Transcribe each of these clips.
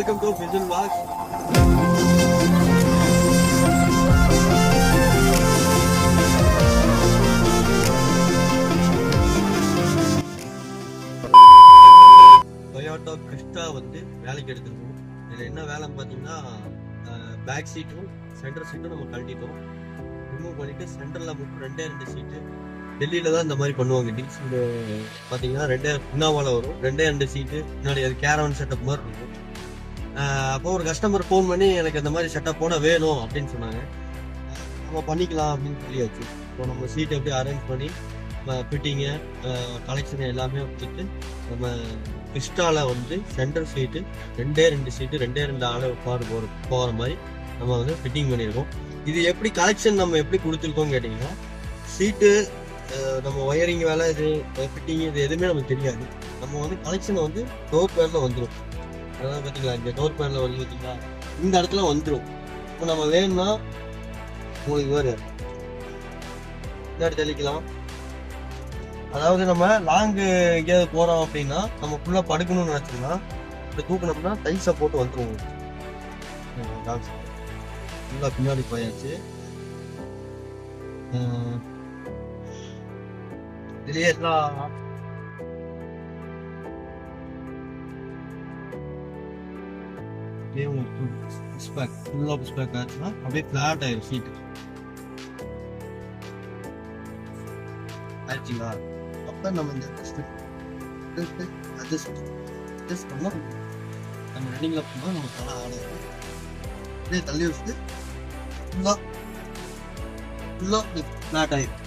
Welcome to fizzle walks. Toyota Crysta வந்து வேலைக்கு எடுத்துருக்கோம். இதில் என்ன வேலைன்னு பார்த்தீங்கன்னா, பேக் சீட்டும் சென்டர் சீட்டும் நம்ம கழட்டிட்டோம். ரிமூவ் பண்ணிட்டு சென்டரில் மட்டும் ரெண்டு சீட்டு. டெல்லியில தான் இந்த மாதிரி பண்ணுவாங்க. டீசல் பார்த்தீங்கன்னா இன்னோவாவில் வரும், ரெண்டு சீட்டு. முன்னாடி அது கேரவன் செட்டப் மாதிரி இருக்கும். அப்போ ஒரு கஸ்டமர் ஃபோன் பண்ணி எனக்கு இந்த மாதிரி செட்டப் போட வேணும் அப்படின்னு சொன்னாங்க. நம்ம பண்ணிக்கலாம் அப்படின்னு சொல்லியாச்சு. இப்போ நம்ம சீட் எப்படி அரேஞ்ச் பண்ணி ஃபிட்டிங்கு கலெக்ஷன் எல்லாமே வச்சுட்டு நம்ம கிறிஸ்டாவில் வந்து சென்டர் சீட்டு ரெண்டு சீட்டு ரெண்டு ஆளை போகிற மாதிரி நம்ம வந்து ஃபிட்டிங் பண்ணியிருக்கோம். இது எப்படி கலெக்ஷன் நம்ம எப்படி கொடுத்துருக்கோம்னு கேட்டிங்கன்னா, சீட்டு நம்ம ஒயரிங் வேலை இது ஃபிட்டிங் இது எதுவுமே நமக்கு தெரியாது. நம்ம வந்து கலெக்ஷனை வந்து டோர் பேனில் வந்துடும். அதாவது பார்த்தீங்களா, இந்த டோர் பேனில் வந்து பார்த்தீங்களா இந்த இடத்துல வந்துடும். இப்போ நம்ம வேணும்னா உங்களுக்கு வேறு இந்த தெளிக்கலாம். அதாவது நம்ம லாங்கு எங்கேயாவது போகிறோம் அப்படின்னா நம்ம ஃபுல்லாக படுக்கணும்னு நினச்சோம்னா இப்படி தூக்கணும்னா டைஸை போட்டு வந்துடும். ஃபுல்லாக பின்னாடி போயாச்சு. இதுலேயே எல்லாம் ஃபுல்லாக புஷ் பேக் ஆச்சுன்னா அப்படியே ஃப்ளாட் ஆயிடும் சீட்டு. ஆச்சுங்களா? அப்போ நம்ம இந்த அட்ஜஸ்ட் பண்ணோம். நம்ம ரன்னிங்கில் போனால் நம்ம தலை ஆடும். அப்படியே தள்ளி வச்சுட்டு ஃபுல்லாக ஃப்ளாட் ஆயிடும்.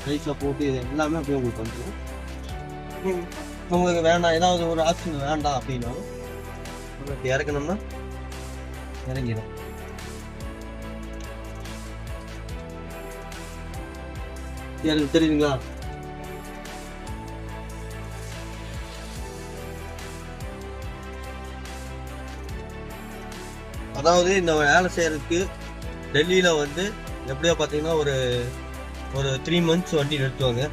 ரைஸில் போட்டு இது எல்லாமே அப்படியே உங்களுக்கு வந்துடும். உங்களுக்கு வேண்டாம், ஏதாவது ஒரு ஆப்ஷன் வேண்டாம் அப்படின்னாலும் உங்களுக்கு இறக்கணும்னா இறங்கிடும். எனக்கு தெரியுதுங்களா? அதாவது இந்த வேலை செய்யறதுக்கு டெல்லியில் வந்து எப்படியோ பார்த்தீங்கன்னா ஒரு 3 months வண்டி நிறுத்துவாங்க.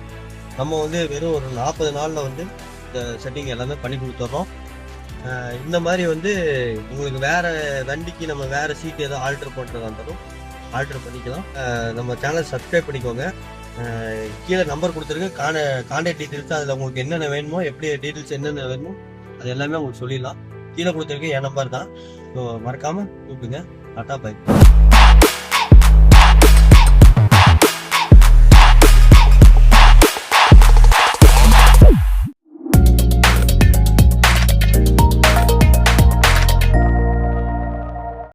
நம்ம வந்து வெறும் ஒரு 40 நாளில் வந்து இந்த செட்டிங் எல்லாமே பண்ணி கொடுத்துட்றோம். இந்த மாதிரி வந்து உங்களுக்கு வேறு வண்டிக்கு நம்ம வேறு சீட் எதாவது ஆல்டர் பண்ணுறதா இருந்தாலும் ஆல்டர் பண்ணிக்கலாம். நம்ம சேனல் சப்ஸ்கிரைப் பண்ணிக்கோங்க. கீழே நம்பர் கொடுத்துருங்க, கான்டாக்ட் டீட்டெயில்ஸ். அதில் உங்களுக்கு என்னென்ன வேணுமோ, எப்படி டீட்டெயில்ஸ் என்னென்ன வேணுமோ அது எல்லாமே உங்களுக்கு சொல்லிடலாம். கீழே கொடுத்துருக்கு என் நம்பர் தான். ஸோ மறக்காமல் கூப்பிடுங்க. Tata by.